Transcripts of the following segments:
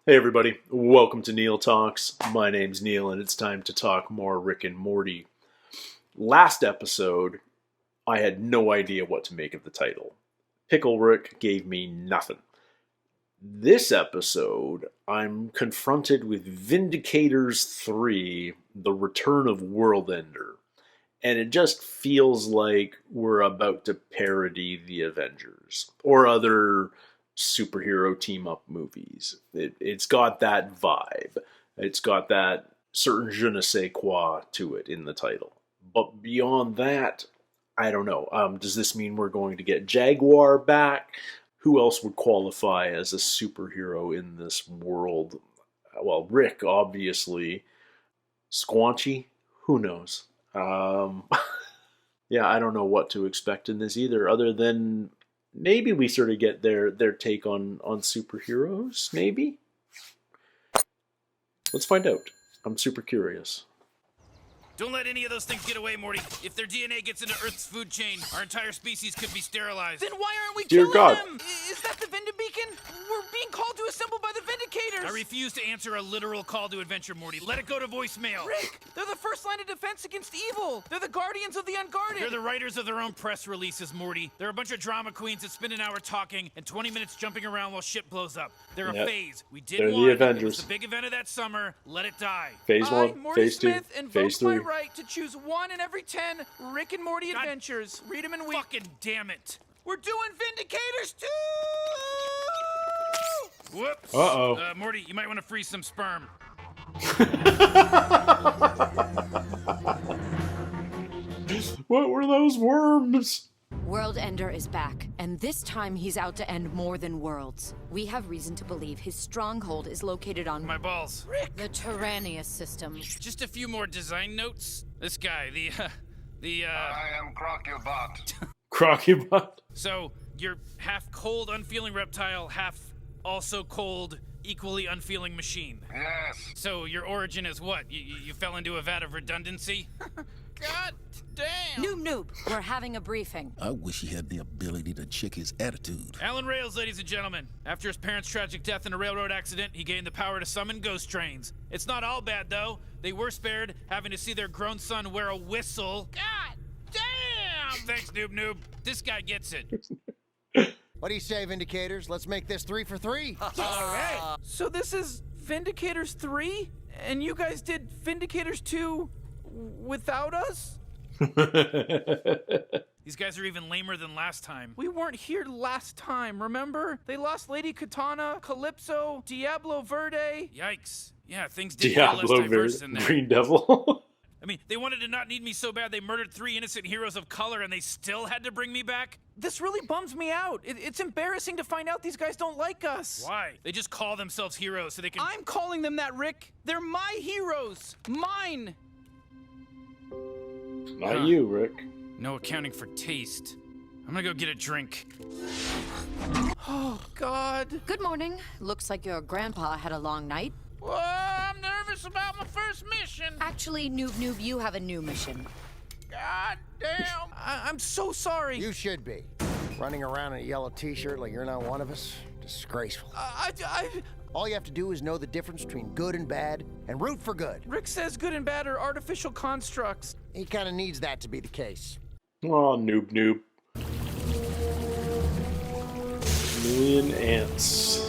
Hey everybody, welcome to Neil Talks. My name's Neil and it's time to talk more Rick and Morty. Last episode, I had no idea what to make of the title. Pickle Rick gave me nothing. This episode, I'm confronted with Vindicators 3, The Return of Worldender. And it just feels like we're about to parody the Avengers or other superhero team-up movies. It's got that vibe. It's got that certain je ne sais quoi to it in the title. But beyond that, I don't know. Does this mean we're going to get Jaguar back? Who else would qualify as a superhero in this world? Well, Rick, obviously. Squanchy? Who knows? Yeah, I don't know what to expect in this either, other than maybe we sort of get their take on superheroes, maybe? Let's find out. I'm super curious. Don't let any of those things get away, Morty. If their DNA gets into Earth's food chain, our entire species could be sterilized. Then why aren't we Dear killing God. them? Is that the Vindibeacon? We're being called to assemble by the Vindicators. I refuse to answer a literal call to adventure, Morty. Let it go to voicemail. Rick, they're the first line of defense against evil. They're the guardians of the unguarded. They're the writers of their own press releases, Morty. They're a bunch of drama queens that spend an hour talking and 20 minutes jumping around while shit blows up. They're Yep. a phase. We did They're the one. It Avengers. was the big event of that summer. Let it die. Phase I, 1, Morty Phase 2, Smith, invoke Phase 3. my right to choose one in every 10 Rick and Morty God adventures. Read them in week. Fucking damn it. We're doing Vindicators 2! Whoops. Uh-oh. Morty, you might want to freeze some sperm. What were those worms? Worldender is back, and this time he's out to end more than worlds. We have reason to believe his stronghold is located on My balls. the Tyrannius system. Just a few more design notes. This guy, I am Crocubot. Crocubot. So, you're half cold, unfeeling reptile, half also cold, equally unfeeling machine. Yes. So, your origin is what? You fell into a vat of redundancy? God damn! Noob, we're having a briefing. I wish he had the ability to check his attitude. Alan Rails, ladies and gentlemen. After his parents' tragic death in a railroad accident, he gained the power to summon ghost trains. It's not all bad, though. They were spared having to see their grown son wear a whistle. God damn! Thanks, Noob. This guy gets it. What do you say, Vindicators? Let's make this 3 for 3. So this is Vindicators 3? And you guys did Vindicators 2 without us? These guys are even lamer than last time. We weren't here last time, remember? They lost Lady Katana, Calypso, Diablo Verde. Yikes. Yeah, things did feel less Diablo diverse in there. Green Devil. I mean, they wanted to not need me so bad they murdered 3 innocent heroes of color and they still had to bring me back? This really bums me out. It's embarrassing to find out these guys don't like us. Why? They just call themselves heroes so they can... I'm calling them that, Rick. They're my heroes. Mine. Not you, Rick. No accounting for taste. I'm gonna go get a drink. Oh, God. Good morning. Looks like your grandpa had a long night. Whoa, I'm nervous about my first mission. Actually, Noob, you have a new mission. God damn. I'm so sorry. You should be. Running around in a yellow t-shirt like you're not one of us. Disgraceful. All you have to do is know the difference between good and bad and root for good. Rick says good and bad are artificial constructs. He kind of needs that to be the case. Oh, Noob. Million ants.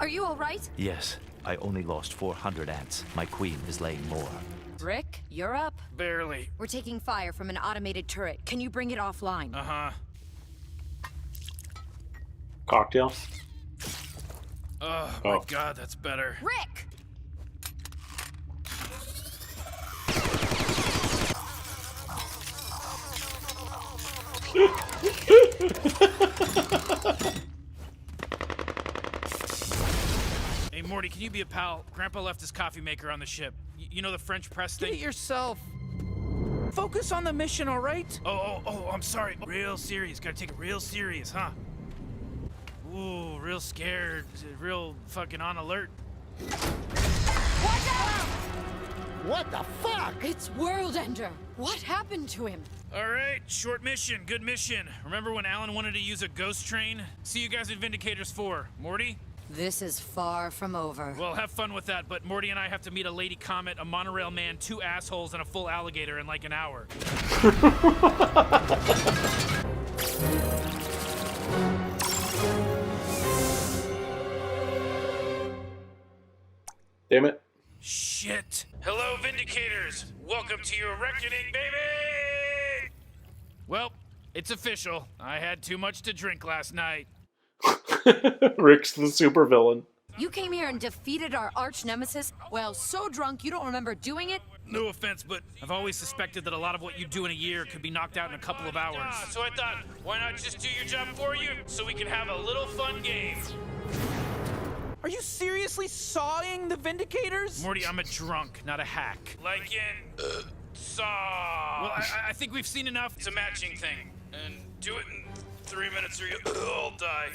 Are you all right? Yes, I only lost 400 ants. My queen is laying more. Rick, you're up. Barely. We're taking fire from an automated turret. Can you bring it offline? Uh-huh. Cocktail. Oh, Oh. my God, that's better. Rick! Hey, Morty, can you be a pal? Grandpa left his coffee maker on the ship. You know the French press Get it thing? yourself. Focus on the mission, all right? Oh, I'm sorry. Real serious. Gotta take it real serious, huh? Ooh, real scared. Real fucking on alert. Watch out! What the fuck? It's Worldender. What happened to him? All right, short mission, good mission. Remember when Alan wanted to use a ghost train? See you guys in Vindicators 4. Morty? This is far from over. Well, have fun with that, but Morty and I have to meet a lady comet, a monorail man, 2 assholes, and a full alligator in like an hour. Damn it. Shit. Hello, Vindicators. Welcome to your reckoning, baby! Well, it's official. I had too much to drink last night. Rick's the supervillain. You came here and defeated our arch nemesis while so drunk you don't remember doing it? No offense, but I've always suspected that a lot of what you do in a year could be knocked out in a couple of hours. So I thought, why not just do your job for you so we can have a little fun game? Are you seriously sawing the Vindicators? Morty, I'm a drunk, not a hack. Like in... saw. Well, I think we've seen enough. It's a matching thing. And do it in 3 minutes or you'll all die.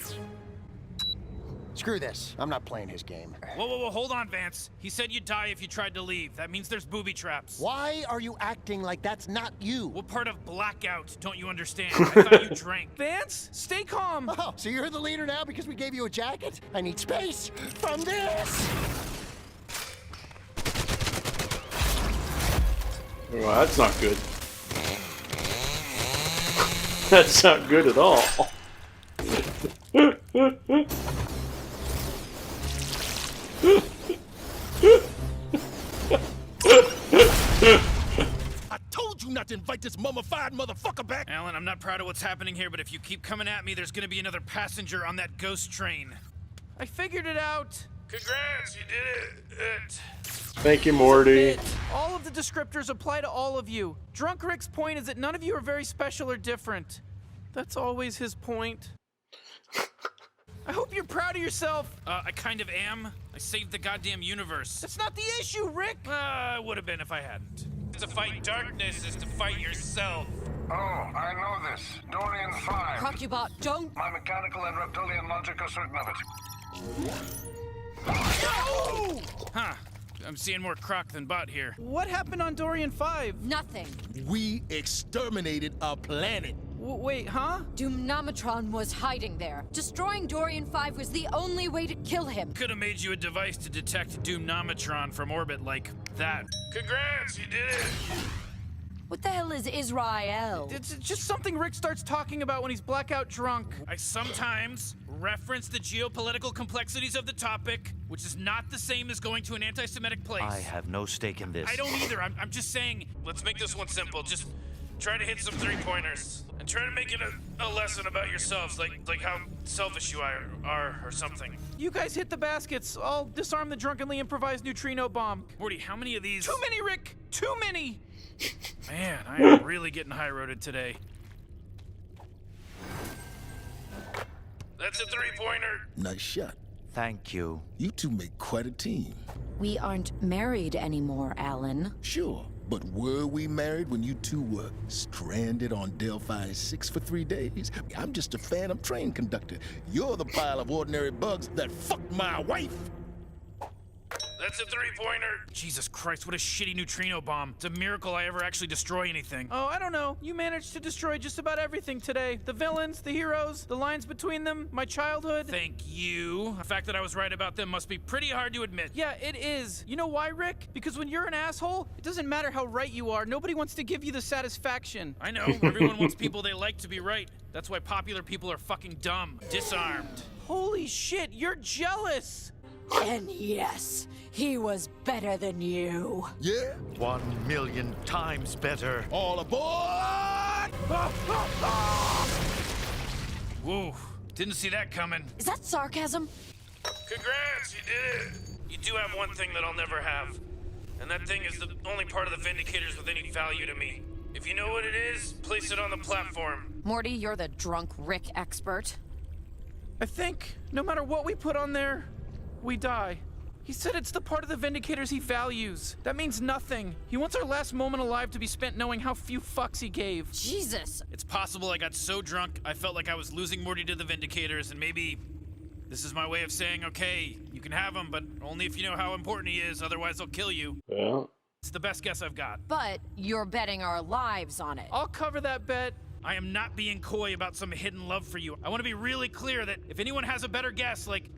Screw this. I'm not playing his game. Whoa, hold on, Vance. He said you'd die if you tried to leave. That means there's booby traps. Why are you acting like that's not you? What part of blackout don't you understand? I thought you drank. Vance, stay calm. Oh, so you're the leader now because we gave you a jacket? I need space from this! Well, that's not good. That's not good at all. I told you not to invite this mummified motherfucker back! Alan, I'm not proud of what's happening here, but if you keep coming at me, there's gonna be another passenger on that ghost train. I figured it out. Congrats, you did it. Thank you, Morty. All of the descriptors apply to all of you. Drunk Rick's point is that none of you are very special or different. That's always his point. I hope you're proud of yourself. I kind of am. I saved the goddamn universe. That's not the issue, Rick. I would have been if I hadn't. To fight darkness is to fight yourself. Oh, I know this. Dorian 5. Crocubot, don't! My mechanical and reptilian logic are certain of it. Huh. I'm seeing more Croc than Bot here. What happened on Dorian 5? Nothing. We exterminated a planet. Wait, huh? Doomnometron was hiding there. Destroying Dorian 5 was the only way to kill him. Could have made you a device to detect Doomnometron from orbit like that. Congrats, you did it! What the hell is Israel? It's just something Rick starts talking about when he's blackout drunk. I sometimes reference the geopolitical complexities of the topic, which is not the same as going to an anti-Semitic place. I have no stake in this. I don't either. I'm just saying, let's make this one simple. Just try to hit some 3-pointers. And try to make it a lesson about yourselves, like how selfish you are or something. You guys hit the baskets. I'll disarm the drunkenly improvised neutrino bomb. Morty, how many of these? Too many, Rick! Too many! Man, I am really getting high-roaded today. That's a 3-pointer. Nice shot. Thank you. You two make quite a team. We aren't married anymore, Alan. Sure, but were we married when you two were stranded on Delphi 6 for 3 days? I'm just a phantom train conductor. You're the pile of ordinary bugs that fucked my wife. That's a 3-pointer. Jesus Christ, what a shitty neutrino bomb. It's a miracle I ever actually destroy anything. Oh, I don't know. You managed to destroy just about everything today. The villains, the heroes, the lines between them, my childhood. Thank you. The fact that I was right about them must be pretty hard to admit. Yeah, it is. You know why, Rick? Because when you're an asshole, it doesn't matter how right you are. Nobody wants to give you the satisfaction. I know. Everyone wants people they like to be right. That's why popular people are fucking dumb. Disarmed. Holy shit, you're jealous. And yes, he was better than you. Yeah? 1,000,000 times better. All aboard! Whoa, didn't see that coming. Is that sarcasm? Congrats, you did it. You do have one thing that I'll never have. And that thing is the only part of the Vindicators with any value to me. If you know what it is, place it on the platform. Morty, you're the drunk Rick expert. I think no matter what we put on there, we die. He said it's the part of the Vindicators he values. That means nothing. He wants our last moment alive to be spent knowing how few fucks he gave. Jesus. It's possible I got so drunk I felt like I was losing Morty to the Vindicators, and maybe this is my way of saying, okay, you can have him, but only if you know how important he is, otherwise I'll kill you. Yeah. It's the best guess I've got. But you're betting our lives on it. I'll cover that bet. I am not being coy about some hidden love for you. I want to be really clear that if anyone has a better guess, like,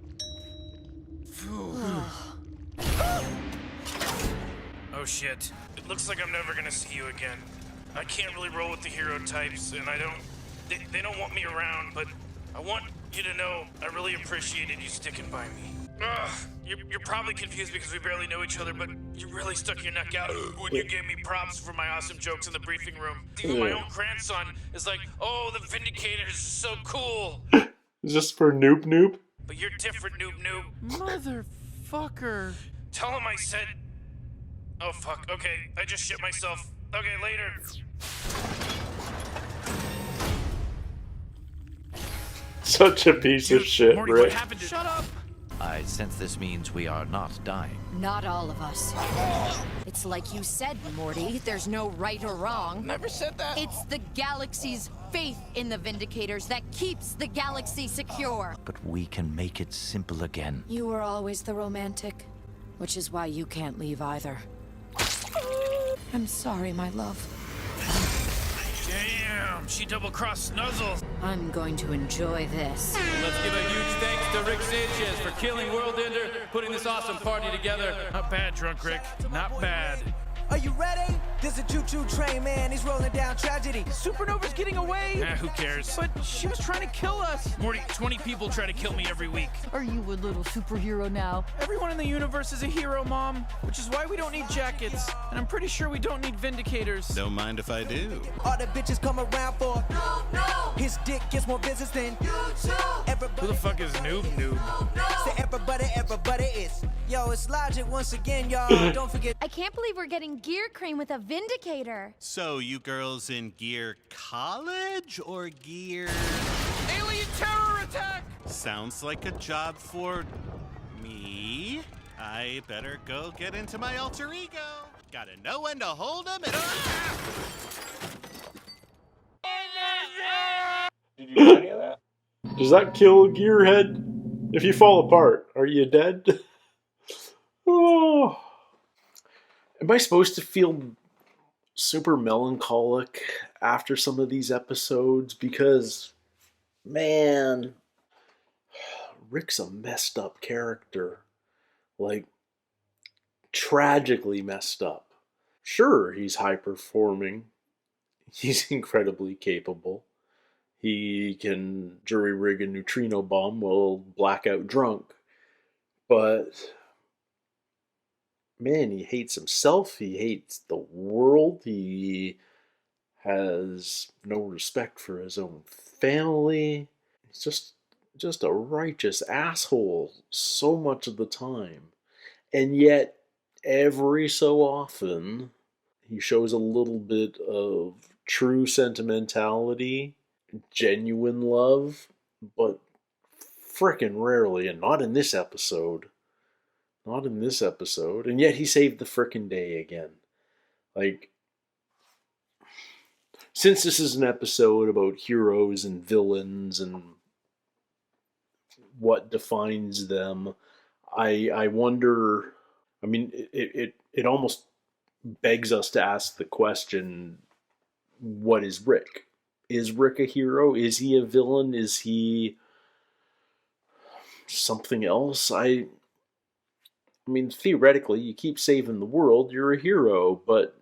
Oh shit. It looks like I'm never gonna see you again. I can't really roll with the hero types, and they don't want me around, but I want you to know I really appreciated you sticking by me. Ugh, you're probably confused because we barely know each other, but you really stuck your neck out when you gave me props for my awesome jokes in the briefing room. Even my own grandson is like, oh, the Vindicators are so cool. Is this for Noob Noob? But you're different, Noob Noob. Motherfucker. Tell him I said... Oh, fuck. Okay, I just shit myself. Okay, later. Such a piece of shit, Morty, Rick. what happened to... Shut up. I sense this means we are not dying. Not all of us. It's like you said, Morty. There's no right or wrong. Never said that. It's the galaxy's faith in the Vindicators that keeps the galaxy secure. But we can make it simple again. You were always the romantic, which is why you can't leave either. I'm sorry, my love. Damn, she double-crossed Snuzzle. I'm going to enjoy this. Let's give a huge thanks to Rick Sanchez for killing Worldender, putting this awesome party together. Not bad, Drunk Rick. Not bad. Are you ready? There's a choo-choo train, man. He's rolling down tragedy. Supernova's getting away. Who cares? But she was trying to kill us. Morty, 20 people try to kill me every week. Are you a little superhero now? Everyone in the universe is a hero, Mom. Which is why we don't need jackets. And I'm pretty sure we don't need Vindicators. Don't mind if I do. All the bitches come around for no. His dick gets more business than you too. Who the fuck is Noob Noob? Say everybody is. Yo, it's Logic once again, y'all. Don't forget. I can't believe we're getting gear cream with a Vindicator. So, you girls in Gear College or Gear... Alien terror attack! Sounds like a job for... me? I better go get into my alter ego. Gotta know when to hold him and... Did you do any of that? Does that kill Gearhead? If you fall apart, are you dead? Oh. Am I supposed to feel super melancholic after some of these episodes? Because, man, Rick's a messed up character. Like, tragically messed up. Sure, he's high performing. He's incredibly capable. He can jury rig a neutrino bomb while blackout drunk. But, man, he hates himself. He hates the world. He has no respect for his own family. He's just a righteous asshole so much of the time. And yet, every so often, he shows a little bit of true sentimentality, genuine love, but frickin' rarely, and not in this episode. Not in this episode. And yet he saved the frickin' day again. Like, since this is an episode about heroes and villains and what defines them, I wonder, I mean, it almost begs us to ask the question, what is Rick? Is Rick a hero? Is he a villain? Is he something else? I mean, theoretically, you keep saving the world, you're a hero, but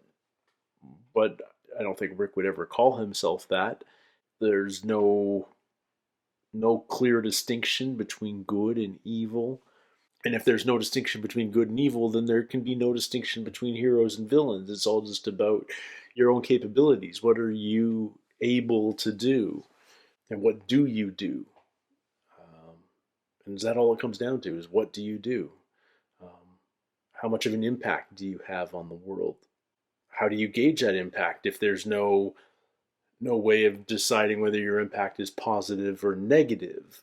I don't think Rick would ever call himself that. There's no clear distinction between good and evil. And if there's no distinction between good and evil, then there can be no distinction between heroes and villains. It's all just about your own capabilities. What are you able to do? And what do you do? And is that all it comes down to, is what do you do? How much of an impact do you have on the world? How do you gauge that impact if there's no way of deciding whether your impact is positive or negative?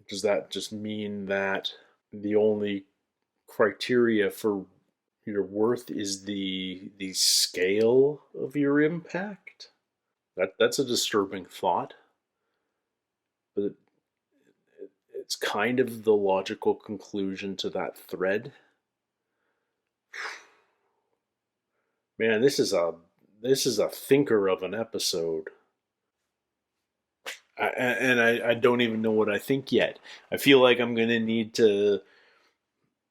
Does that just mean that the only criteria for your worth is the scale of your impact? That's a disturbing thought. But it's kind of the logical conclusion to that thread. Man, this is a thinker of an episode. I don't even know what I think yet. I feel like I'm going to need to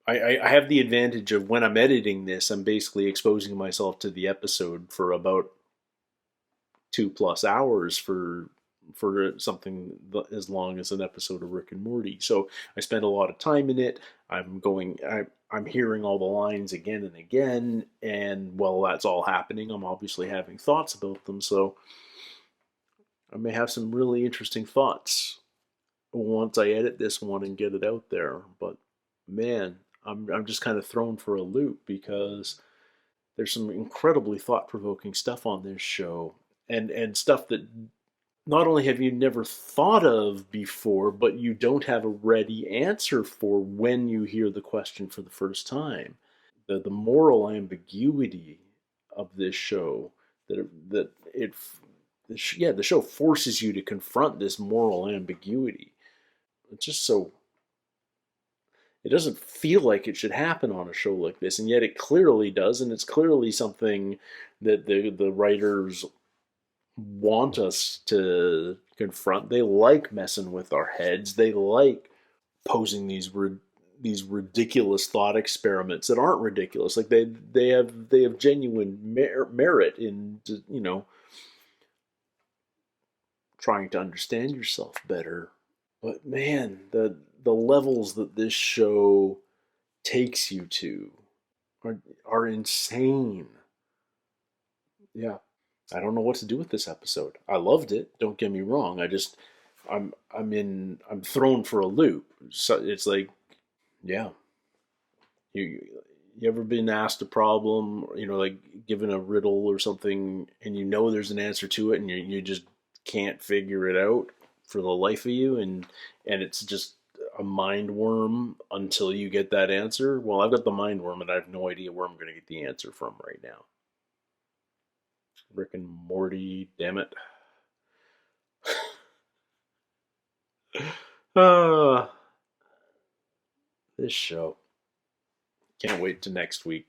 I have the advantage of when I'm editing this, I'm basically exposing myself to the episode for about 2+ hours for something as long as an episode of Rick and Morty. So I spend a lot of time in it. I'm hearing all the lines again and again, and while that's all happening, I'm obviously having thoughts about them. So I may have some really interesting thoughts once I edit this one and get it out there. But man, I'm just kind of thrown for a loop because there's some incredibly thought-provoking stuff on this show, and stuff that not only have you never thought of before, but you don't have a ready answer for when you hear the question for the first time. The moral ambiguity of this show, the show forces you to confront this moral ambiguity. It's just so, it doesn't feel like it should happen on a show like this, and yet it clearly does, and it's clearly something that the writers want us to confront. They like messing with our heads. They like posing these ridiculous thought experiments that aren't ridiculous. Like they have genuine merit in, you know, trying to understand yourself better. But man, the levels that this show takes you to are insane. Yeah. I don't know what to do with this episode. I loved it. Don't get me wrong. I'm thrown for a loop. So it's like, yeah. You ever been asked a problem, you know, like given a riddle or something, and you know there's an answer to it, and you just can't figure it out for the life of you, and it's just a mind worm until you get that answer? Well, I've got the mind worm, and I have no idea where I'm going to get the answer from right now. Rick and Morty, damn it. This show. Can't wait to next week.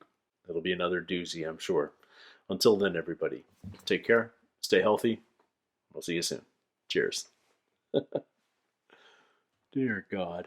It'll be another doozy, I'm sure. Until then, everybody, take care, stay healthy. We'll see you soon. Cheers. Dear God.